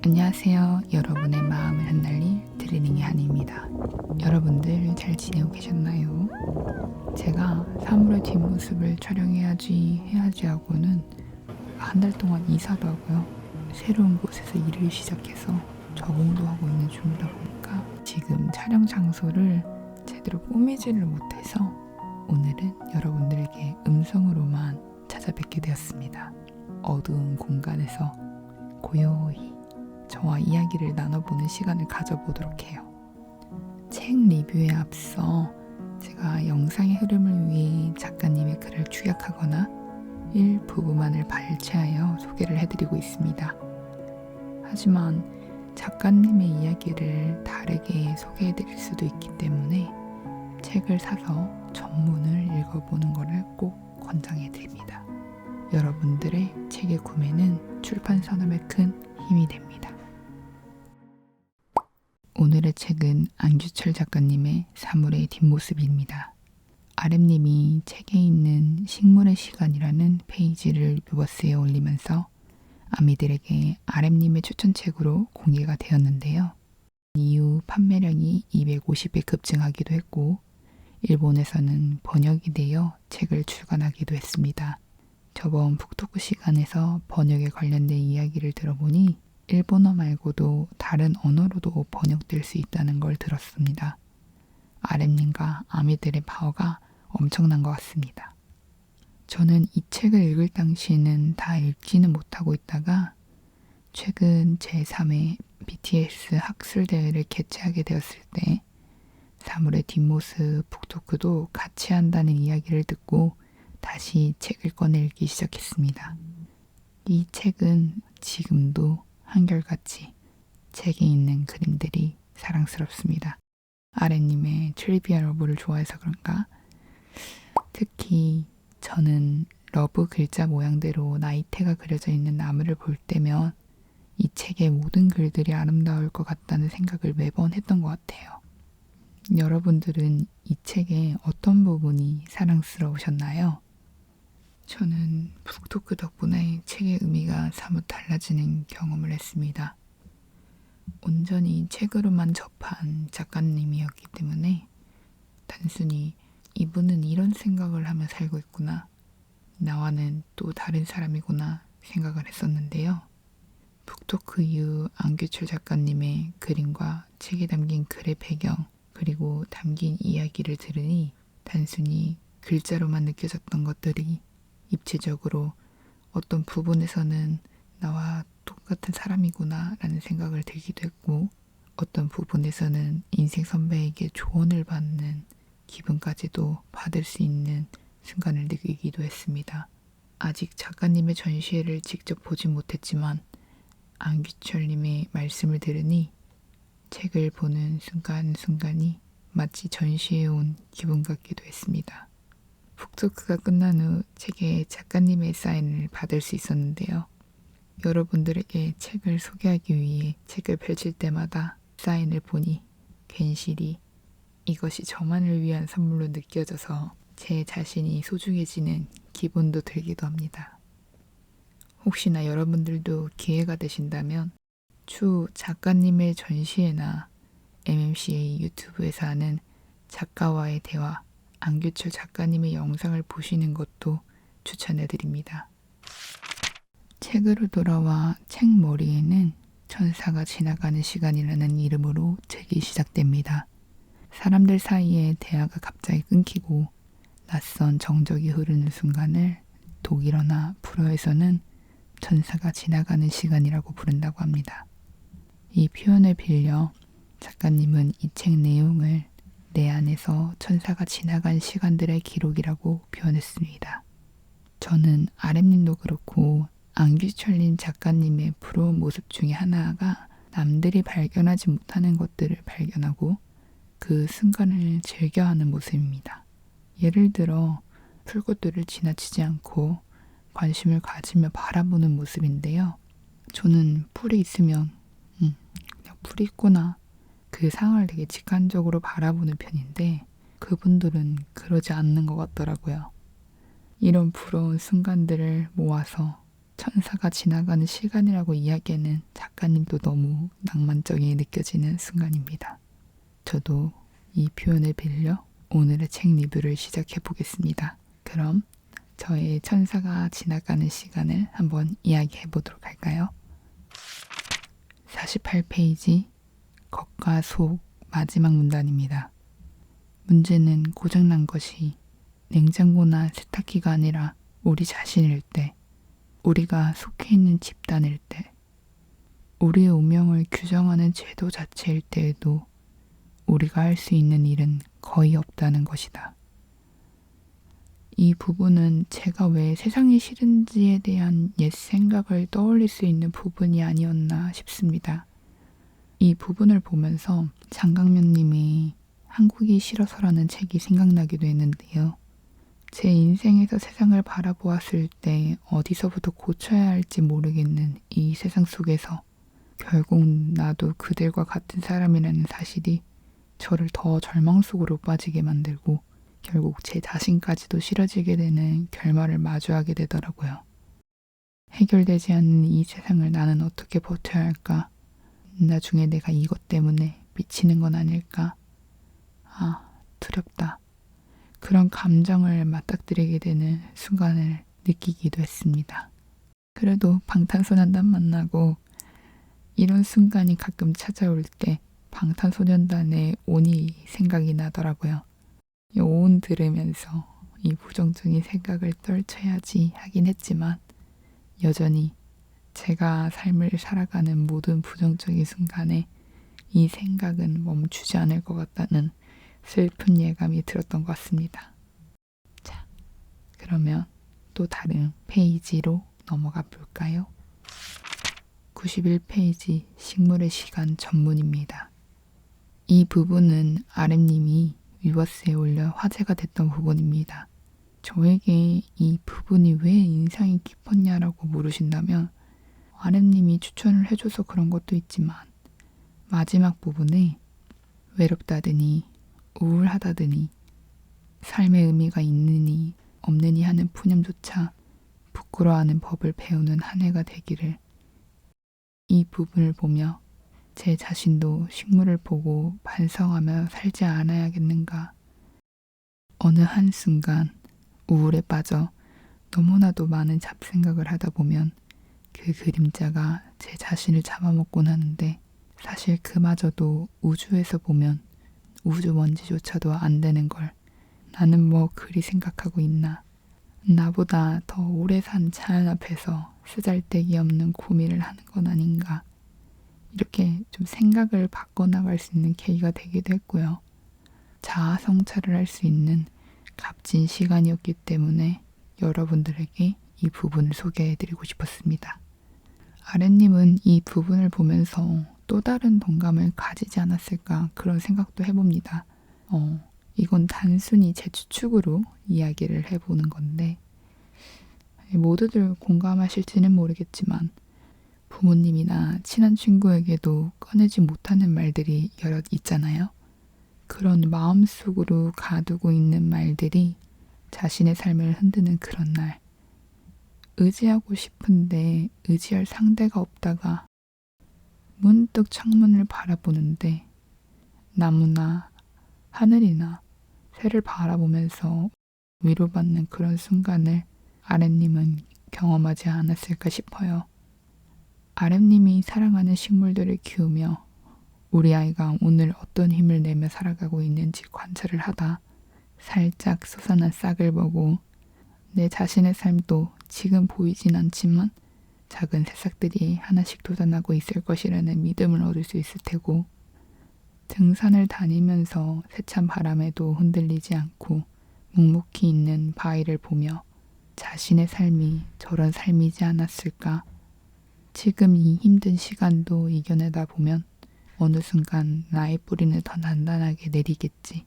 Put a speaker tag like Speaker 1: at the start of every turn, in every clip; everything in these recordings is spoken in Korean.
Speaker 1: 안녕하세요. 여러분의 마음을 흩날릴 트레이닝의 한입니다. 여러분들 잘 지내고 계셨나요? 제가 3월의 뒷모습을 촬영해야지 하고는 한 달 동안 이사도 하고요. 새로운 곳에서 일을 시작해서 적응도 하고 있는 중이다 보니까 지금 촬영 장소를 제대로 꾸미지를 못해서 오늘은 여러분들에게 음성으로만 찾아뵙게 되었습니다. 어두운 공간에서 고요히 저와 이야기를 나눠보는 시간을 가져보도록 해요. 책 리뷰에 앞서 제가 영상의 흐름을 위해 작가님의 글을 축약하거나 일부분만을 발췌하여 소개를 해드리고 있습니다. 하지만 작가님의 이야기를 다르게 소개해드릴 수도 있기 때문에 책을 사서 전문을 읽어보는 것을 꼭 권장해드립니다. 여러분들의 책의 구매는 출판 산업에 큰 힘이 됩니다. 오늘의 책은 안규철 작가님의 사물의 뒷모습입니다. 아렘님이 책에 있는 식물의 시간이라는 페이지를 뷰버스에 올리면서 아미들에게 아렘님의 추천책으로 공개가 되었는데요. 이후 판매량이 250배 급증하기도 했고 일본에서는 번역이 되어 책을 출간하기도 했습니다. 저번 북토크 시간에서 번역에 관련된 이야기를 들어보니 일본어 말고도 다른 언어로도 번역될 수 있다는 걸 들었습니다. 아렘님과 아미들의 파워가 엄청난 것 같습니다. 저는 이 책을 읽을 당시에는 다 읽지는 못하고 있다가 최근 제3회 BTS 학술대회를 개최하게 되었을 때 사물의 뒷모습 북토크도 같이 한다는 이야기를 듣고 다시 책을 꺼내 읽기 시작했습니다. 이 책은 지금도 한결같이 책에 있는 그림들이 사랑스럽습니다. 아렌님의 트리비아 러브를 좋아해서 그런가? 특히 저는 러브 글자 모양대로 나이테가 그려져 있는 나무를 볼 때면 이 책의 모든 글들이 아름다울 것 같다는 생각을 매번 했던 것 같아요. 여러분들은 이 책의 어떤 부분이 사랑스러우셨나요? 저는 북토크 덕분에 책의 의미가 사뭇 달라지는 경험을 했습니다. 온전히 책으로만 접한 작가님이었기 때문에 단순히 이분은 이런 생각을 하며 살고 있구나, 나와는 또 다른 사람이구나 생각을 했었는데요. 북토크 이후 안규철 작가님의 그림과 책에 담긴 글의 배경 그리고 담긴 이야기를 들으니 단순히 글자로만 느껴졌던 것들이 입체적으로 어떤 부분에서는 나와 똑같은 사람이구나 라는 생각을 들기도 했고 어떤 부분에서는 인생 선배에게 조언을 받는 기분까지도 받을 수 있는 순간을 느끼기도 했습니다. 아직 작가님의 전시회를 직접 보지 못했지만 안규철님의 말씀을 들으니 책을 보는 순간순간이 마치 전시회에 온 기분 같기도 했습니다. 북토크가 끝난 후 책에 작가님의 사인을 받을 수 있었는데요. 여러분들에게 책을 소개하기 위해 책을 펼칠 때마다 사인을 보니 괜시리 이것이 저만을 위한 선물로 느껴져서 제 자신이 소중해지는 기분도 들기도 합니다. 혹시나 여러분들도 기회가 되신다면 추후 작가님의 전시회나 MMCA 유튜브에서 하는 작가와의 대화, 안규철 작가님의 영상을 보시는 것도 추천해드립니다. 책으로 돌아와 책 머리에는 천사가 지나가는 시간이라는 이름으로 책이 시작됩니다. 사람들 사이에 대화가 갑자기 끊기고 낯선 정적이 흐르는 순간을 독일어나 불어에서는 천사가 지나가는 시간이라고 부른다고 합니다. 이 표현을 빌려 작가님은 이 책 내용을 내 안에서 천사가 지나간 시간들의 기록이라고 표현했습니다. 저는 아렘님도 그렇고 안규철님 작가님의 프로 모습 중에 하나가 남들이 발견하지 못하는 것들을 발견하고 그 순간을 즐겨하는 모습입니다. 예를 들어 풀꽃들을 지나치지 않고 관심을 가지며 바라보는 모습인데요. 저는 풀이 있으면 그냥 풀이 있구나, 그 상황을 되게 직관적으로 바라보는 편인데 그분들은 그러지 않는 것 같더라고요. 이런 부러운 순간들을 모아서 천사가 지나가는 시간이라고 이야기하는 작가님도 너무 낭만적이게 느껴지는 순간입니다. 저도 이 표현을 빌려 오늘의 책 리뷰를 시작해 보겠습니다. 그럼 저의 천사가 지나가는 시간을 한번 이야기해 보도록 할까요? 48페이지 겉과 속 마지막 문단입니다. 문제는 고장난 것이 냉장고나 세탁기가 아니라 우리 자신일 때, 우리가 속해 있는 집단일 때, 우리의 운명을 규정하는 제도 자체일 때에도 우리가 할 수 있는 일은 거의 없다는 것이다. 이 부분은 제가 왜 세상이 싫은지에 대한 옛 생각을 떠올릴 수 있는 부분이 아니었나 싶습니다. 이 부분을 보면서 장강면님이 한국이 싫어서라는 책이 생각나기도 했는데요. 제 인생에서 세상을 바라보았을 때 어디서부터 고쳐야 할지 모르겠는 이 세상 속에서 결국 나도 그들과 같은 사람이라는 사실이 저를 더 절망 속으로 빠지게 만들고 결국 제 자신까지도 싫어지게 되는 결말을 마주하게 되더라고요. 해결되지 않는 이 세상을 나는 어떻게 버텨야 할까? 나중에 내가 이것 때문에 미치는 건 아닐까? 아, 두렵다. 그런 감정을 맞닥뜨리게 되는 순간을 느끼기도 했습니다. 그래도 방탄소년단 만나고 이런 순간이 가끔 찾아올 때 방탄소년단의 온이 생각이 나더라고요. 이 온 들으면서 이 부정적인 생각을 떨쳐야지 하긴 했지만 여전히 제가 삶을 살아가는 모든 부정적인 순간에 이 생각은 멈추지 않을 것 같다는 슬픈 예감이 들었던 것 같습니다. 자, 그러면 또 다른 페이지로 넘어가 볼까요? 91페이지 식물의 시간 전문입니다. 이 부분은 RM님이 위버스에 올려 화제가 됐던 부분입니다. 저에게 이 부분이 왜 인상이 깊었냐라고 물으신다면 RM님이 추천을 해줘서 그런 것도 있지만 마지막 부분에 외롭다더니 우울하다더니 삶의 의미가 있느니 없느니 하는 푸념조차 부끄러워하는 법을 배우는 한 해가 되기를 이 부분을 보며 제 자신도 식물을 보고 반성하며 살지 않아야겠는가. 어느 한순간 우울에 빠져 너무나도 많은 잡생각을 하다 보면 그 그림자가 제 자신을 잡아먹곤 하는데 사실 그마저도 우주에서 보면 우주 먼지조차도 안 되는 걸 나는 뭐 그리 생각하고 있나. 나보다 더 오래 산 자연 앞에서 쓰잘데기 없는 고민을 하는 건 아닌가. 이렇게 좀 생각을 바꿔나갈 수 있는 계기가 되기도 했고요. 자아 성찰을 할 수 있는 값진 시간이었기 때문에 여러분들에게 이 부분을 소개해드리고 싶었습니다. 아랫님은 이 부분을 보면서 또 다른 동감을 가지지 않았을까 그런 생각도 해봅니다. 이건 단순히 제 추측으로 이야기를 해보는 건데 모두들 공감하실지는 모르겠지만 부모님이나 친한 친구에게도 꺼내지 못하는 말들이 여럿 있잖아요. 그런 마음속으로 가두고 있는 말들이 자신의 삶을 흔드는 그런 날 의지하고 싶은데 의지할 상대가 없다가 문득 창문을 바라보는데 나무나 하늘이나 새를 바라보면서 위로받는 그런 순간을 아랫님은 경험하지 않았을까 싶어요. 아랫님이 사랑하는 식물들을 키우며 우리 아이가 오늘 어떤 힘을 내며 살아가고 있는지 관찰을 하다 살짝 솟아난 싹을 보고 내 자신의 삶도 지금 보이진 않지만 작은 새싹들이 하나씩 돋아나고 있을 것이라는 믿음을 얻을 수 있을 테고 등산을 다니면서 세찬 바람에도 흔들리지 않고 묵묵히 있는 바위를 보며 자신의 삶이 저런 삶이지 않았을까. 지금 이 힘든 시간도 이겨내다 보면 어느 순간 나의 뿌리는 더 단단하게 내리겠지.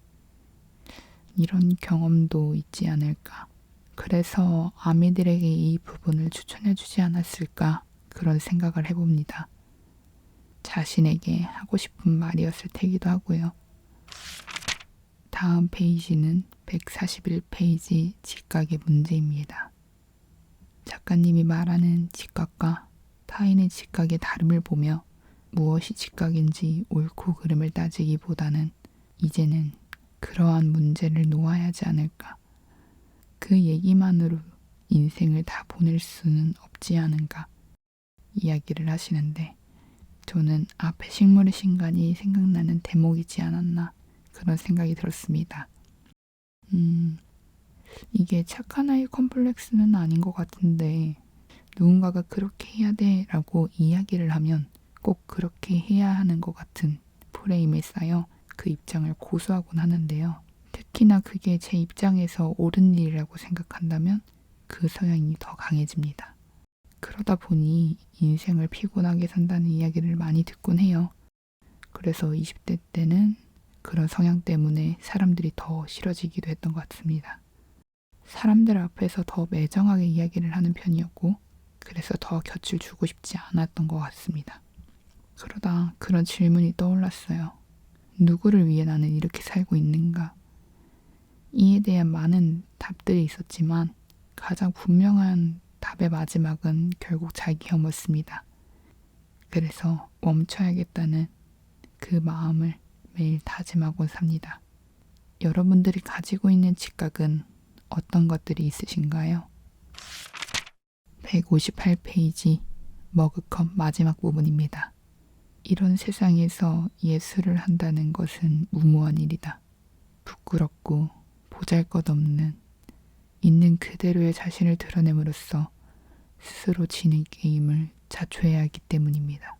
Speaker 1: 이런 경험도 있지 않을까. 그래서 아미들에게 이 부분을 추천해주지 않았을까 그런 생각을 해봅니다. 자신에게 하고 싶은 말이었을 테기도 하고요. 다음 페이지는 141페이지 직각의 문제입니다. 작가님이 말하는 직각과 타인의 직각의 다름을 보며 무엇이 직각인지 옳고 그름을 따지기보다는 이제는 그러한 문제를 놓아야 하지 않을까. 그 얘기만으로 인생을 다 보낼 수는 없지 않은가 이야기를 하시는데, 저는 앞에 식물의 신간이 생각나는 대목이지 않았나 그런 생각이 들었습니다. 이게 착한 아이 컴플렉스는 아닌 것 같은데, 누군가가 그렇게 해야 돼 라고 이야기를 하면 꼭 그렇게 해야 하는 것 같은 프레임에 쌓여 그 입장을 고수하곤 하는데요. 특히나 그게 제 입장에서 옳은 일이라고 생각한다면 그 성향이 더 강해집니다. 그러다 보니 인생을 피곤하게 산다는 이야기를 많이 듣곤 해요. 그래서 20대 때는 그런 성향 때문에 사람들이 더 싫어지기도 했던 것 같습니다. 사람들 앞에서 더 매정하게 이야기를 하는 편이었고, 그래서 더 곁을 주고 싶지 않았던 것 같습니다. 그러다 그런 질문이 떠올랐어요. 누구를 위해 나는 이렇게 살고 있는가? 이에 대한 많은 답들이 있었지만 가장 분명한 답의 마지막은 결국 자기 혐오였습니다. 그래서 멈춰야겠다는 그 마음을 매일 다짐하곤 삽니다. 여러분들이 가지고 있는 직각은 어떤 것들이 있으신가요? 158페이지 머그컵 마지막 부분입니다. 이런 세상에서 예술을 한다는 것은 무모한 일이다. 부끄럽고 보잘것없는 있는 그대로의 자신을 드러냄으로써 스스로 지는 게임을 자초해야 하기 때문입니다.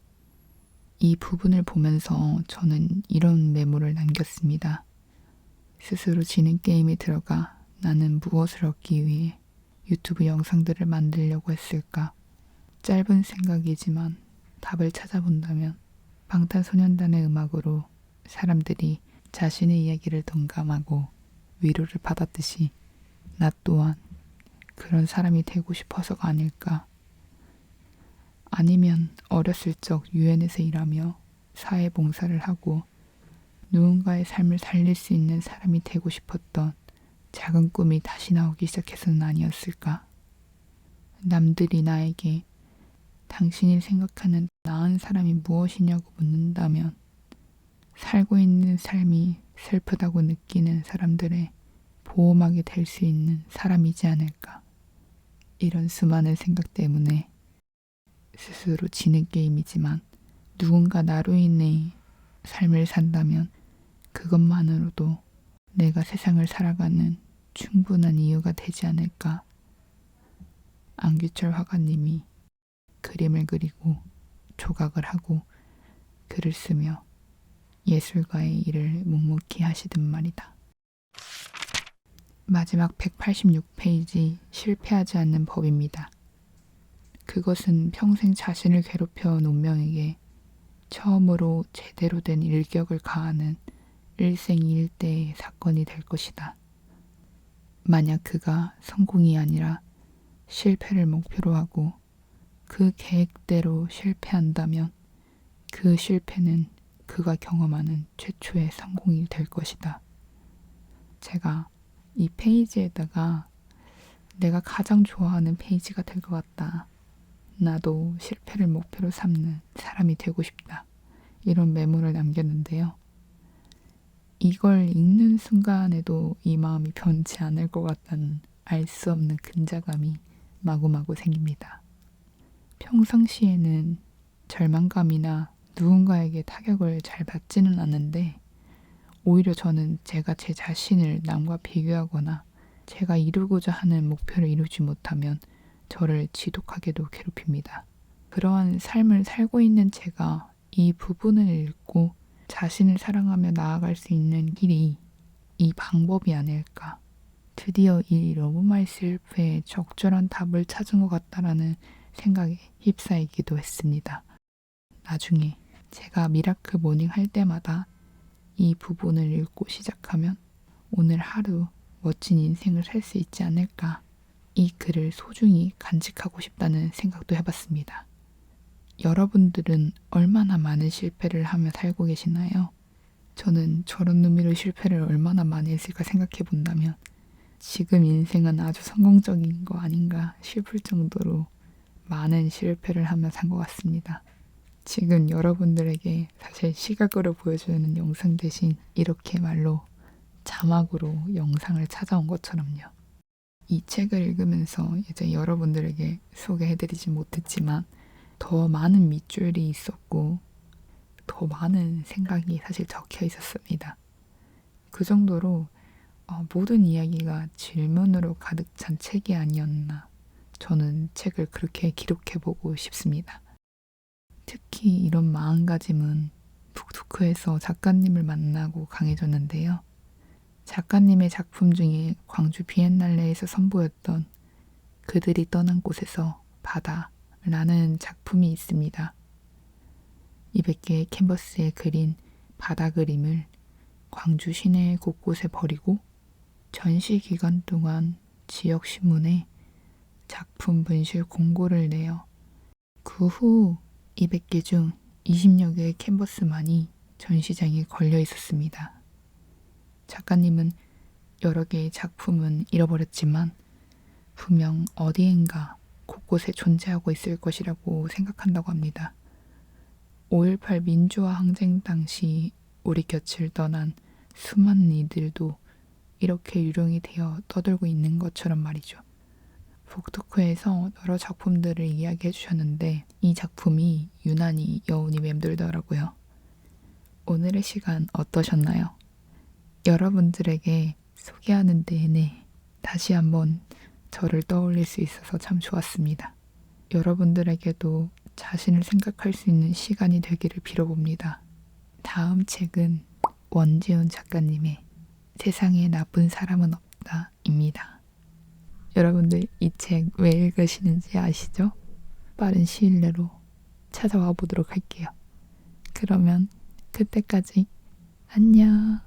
Speaker 1: 이 부분을 보면서 저는 이런 메모를 남겼습니다. 스스로 지는 게임에 들어가 나는 무엇을 얻기 위해 유튜브 영상들을 만들려고 했을까? 짧은 생각이지만 답을 찾아본다면 방탄소년단의 음악으로 사람들이 자신의 이야기를 동감하고 위로를 받았듯이 나 또한 그런 사람이 되고 싶어서가 아닐까. 아니면 어렸을 적 유엔에서 일하며 사회봉사를 하고 누군가의 삶을 살릴 수 있는 사람이 되고 싶었던 작은 꿈이 다시 나오기 시작해서는 아니었을까. 남들이 나에게 당신이 생각하는 나은 사람이 무엇이냐고 묻는다면 살고 있는 삶이 슬프다고 느끼는 사람들의 보호막이 될 수 있는 사람이지 않을까. 이런 수많은 생각 때문에 스스로 지는 게임이지만 누군가 나로 인해 삶을 산다면 그것만으로도 내가 세상을 살아가는 충분한 이유가 되지 않을까. 안규철 화가님이 그림을 그리고 조각을 하고 글을 쓰며 예술가의 일을 묵묵히 하시던 말이다. 마지막 186페이지 실패하지 않는 법입니다. 그것은 평생 자신을 괴롭혀온 운명에게 처음으로 제대로 된 일격을 가하는 일생일대의 사건이 될 것이다. 만약 그가 성공이 아니라 실패를 목표로 하고 그 계획대로 실패한다면 그 실패는 그가 경험하는 최초의 성공이 될 것이다. 제가 이 페이지에다가 내가 가장 좋아하는 페이지가 될 것 같다. 나도 실패를 목표로 삼는 사람이 되고 싶다. 이런 메모를 남겼는데요. 이걸 읽는 순간에도 이 마음이 변치 않을 것 같다는 알 수 없는 근자감이 마구마구 생깁니다. 평상시에는 절망감이나 누군가에게 타격을 잘 받지는 않는데 오히려 저는 제가 제 자신을 남과 비교하거나 제가 이루고자 하는 목표를 이루지 못하면 저를 지독하게도 괴롭힙니다. 그러한 삶을 살고 있는 제가 이 부분을 읽고 자신을 사랑하며 나아갈 수 있는 길이 이 방법이 아닐까. 드디어 이 러브 마이 셀프에 적절한 답을 찾은 것 같다라는 생각에 휩싸이기도 했습니다. 나중에 제가 미라클 모닝 할 때마다 이 부분을 읽고 시작하면 오늘 하루 멋진 인생을 살 수 있지 않을까. 이 글을 소중히 간직하고 싶다는 생각도 해봤습니다. 여러분들은 얼마나 많은 실패를 하며 살고 계시나요? 저는 저런 의미로 실패를 얼마나 많이 했을까 생각해 본다면 지금 인생은 아주 성공적인 거 아닌가 싶을 정도로 많은 실패를 하며 산 것 같습니다. 지금 여러분들에게 사실 시각으로 보여주는 영상 대신 이렇게 말로 자막으로 영상을 찾아온 것처럼요. 이 책을 읽으면서 이제 여러분들에게 소개해드리지 못했지만 더 많은 밑줄이 있었고 더 많은 생각이 사실 적혀 있었습니다. 그 정도로 모든 이야기가 질문으로 가득 찬 책이 아니었나 저는 책을 그렇게 기록해보고 싶습니다. 특히 이런 마음가짐은 북토크에서 작가님을 만나고 강해졌는데요. 작가님의 작품 중에 광주 비엔날레에서 선보였던 그들이 떠난 곳에서 바다라는 작품이 있습니다. 200개의 캔버스에 그린 바다 그림을 광주 시내 곳곳에 버리고 전시 기간 동안 지역 신문에 작품 분실 공고를 내요. 그 후 200개 중 20여 개의 캔버스만이 전시장에 걸려 있었습니다. 작가님은 여러 개의 작품은 잃어버렸지만 분명 어디엔가 곳곳에 존재하고 있을 것이라고 생각한다고 합니다. 5.18 민주화 항쟁 당시 우리 곁을 떠난 수많은 이들도 이렇게 유령이 되어 떠들고 있는 것처럼 말이죠. 북토크에서 여러 작품들을 이야기해 주셨는데 이 작품이 유난히 여운이 맴돌더라고요. 오늘의 시간 어떠셨나요? 여러분들에게 소개하는 내내 다시 한번 저를 떠올릴 수 있어서 참 좋았습니다. 여러분들에게도 자신을 생각할 수 있는 시간이 되기를 빌어봅니다. 다음 책은 원지훈 작가님의 세상에 나쁜 사람은 없다입니다. 여러분들 이 책 왜 읽으시는지 아시죠? 빠른 시일 내로 찾아와 보도록 할게요. 그러면 그때까지 안녕.